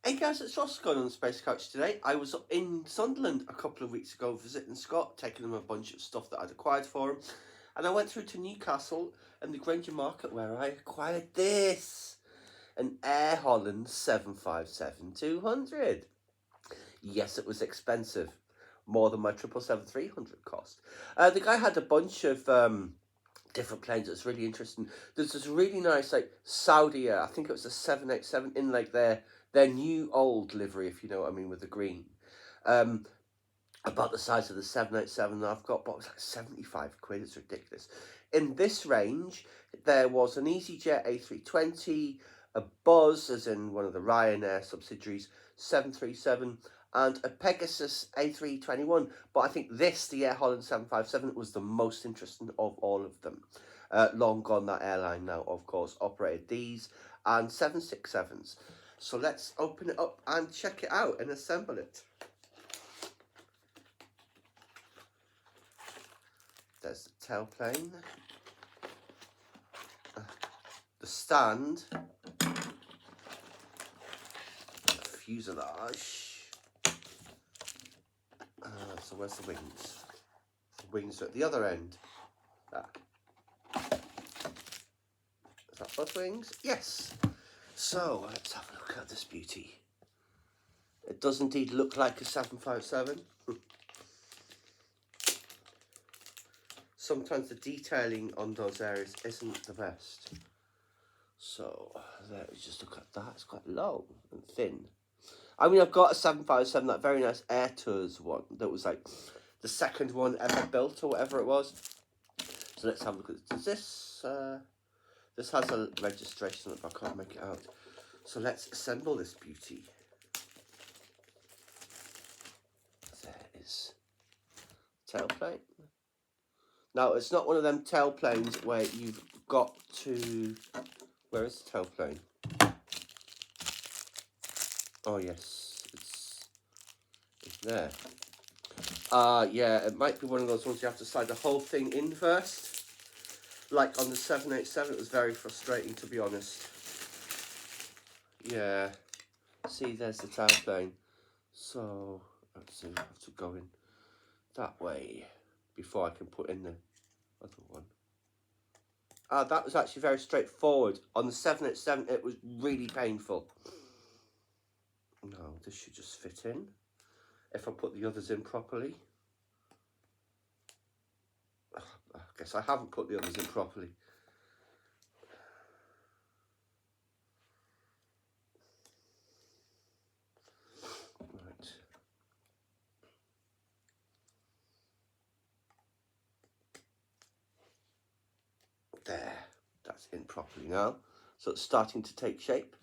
Hey guys, it's Ross going on the Space Couch today. I was in Sunderland a couple of weeks ago visiting Scott, taking him a bunch of stuff that I'd acquired for him. And I went through to Newcastle and the Grainger Market where I acquired this. An Air Holland 757-200. Yes, it was expensive. More than my 777-300 cost. The guy had a bunch of different planes. It's really interesting. There's this really nice Saudi Air. I think it was a 787 in their new old livery, if you know what I mean, with the green. About the size of the 787 that I've got, but it was like 75 quid. It's ridiculous. In this range, there was an EasyJet A320, a Buzz, as in one of the Ryanair subsidiaries, 737, and a Pegasus A321. But I think this, the Air Holland 757, was the most interesting of all of them. Long gone that airline now, of course, operated these and 767s. So let's open it up and check it out and assemble it. There's the tailplane, the stand, fuselage. So where's the wings? The wings are at the other end. Is that both wings? Yes. So let's have a look at this beauty. It does indeed look like a 757. Sometimes the detailing on those areas isn't the best. So let's just look at that. It's quite low and thin. I mean, I've got a 757, that very nice Air Tours one that was like the second one ever built or whatever it was. So let's have a look at this. This has a registration if I can't make it out. So let's assemble this beauty. There it is. Tailplane. Now, it's not one of them tailplanes where you've got to... Where is the tailplane? Oh, yes. It's there. Yeah, it might be one of those ones you have to slide the whole thing in first. Like on the 787, it was very frustrating, to be honest. Yeah. See, there's the tailplane. So, let's see, I have to go in that way before I can put in the other one. That was actually very straightforward. On the 787, it was really painful. No, this should just fit in if I put the others in properly. I guess I haven't put the others in properly. Right. There. That's in properly now. So it's starting to take shape.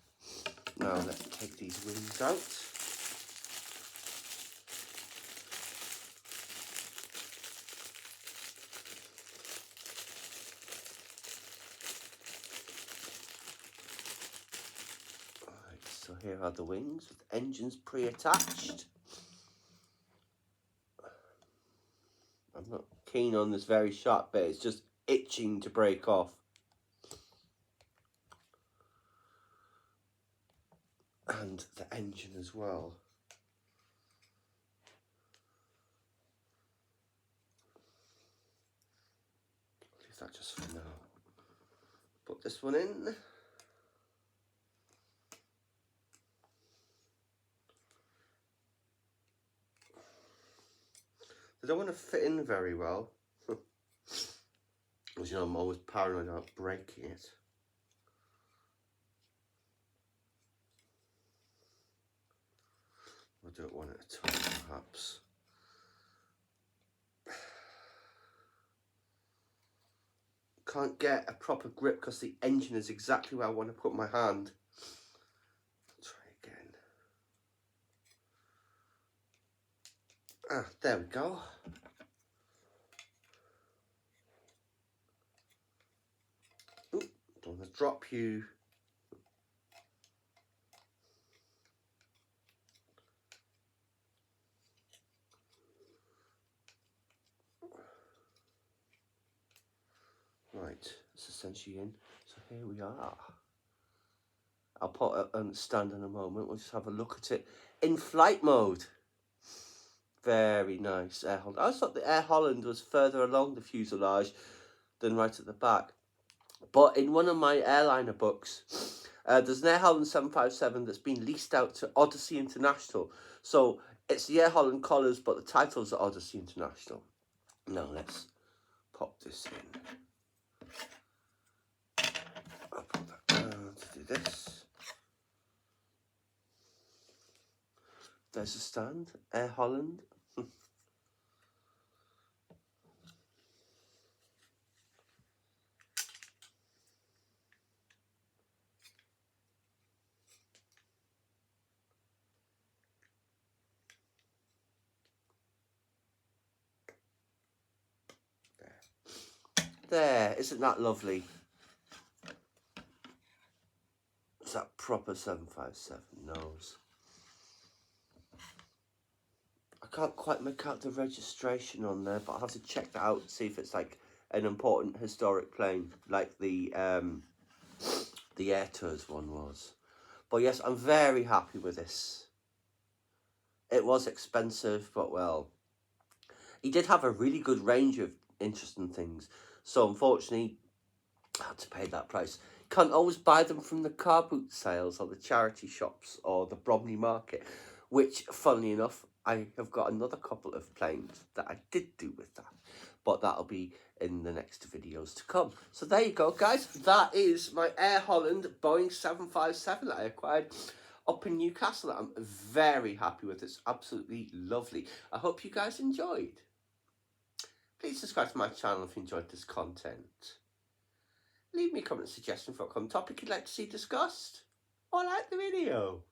Now let's take these wings out. So here are the wings with engines pre-attached. I'm not keen on this very sharp bit, it's just itching to break off. And the engine as well. Leave that just for now. Put this one in. They don't want to fit in very well. Because, you know, I'm always paranoid about breaking it. I'll do it one at a time, perhaps. Can't get a proper grip because the engine is exactly where I want to put my hand. Try again. There we go. Ooh, don't want to drop you. Right, it's essentially in. So here we are. I'll put it on stand in a moment. We'll just have a look at it in flight mode. Very nice Air Holland. I always thought the Air Holland was further along the fuselage than right at the back. But in one of my airliner books, there's an Air Holland 757 that's been leased out to Odyssey International. So it's the Air Holland colours, but the titles are Odyssey International. Now let's pop this in. I'll put that down to do this. There's a stand, Air Holland. There, isn't that lovely? It's that proper 757 nose. I can't quite make out the registration on there, but I'll have to check that out, see if it's like an important historic plane, like the Air Tours one was. But yes, I'm very happy with this. It was expensive, but well, he did have a really good range of interesting things. So unfortunately, I had to pay that price. Can't always buy them from the car boot sales or the charity shops or the Bromley Market, which, funnily enough, I have got another couple of planes that I did do with that. But that'll be in the next videos to come. So there you go, guys. That is my Air Holland Boeing 757 that I acquired up in Newcastle. I'm very happy with. It's absolutely lovely. I hope you guys enjoyed. Please subscribe to my channel if you enjoyed this content. Leave me a comment suggestion for a common topic you'd like to see discussed. Or like the video.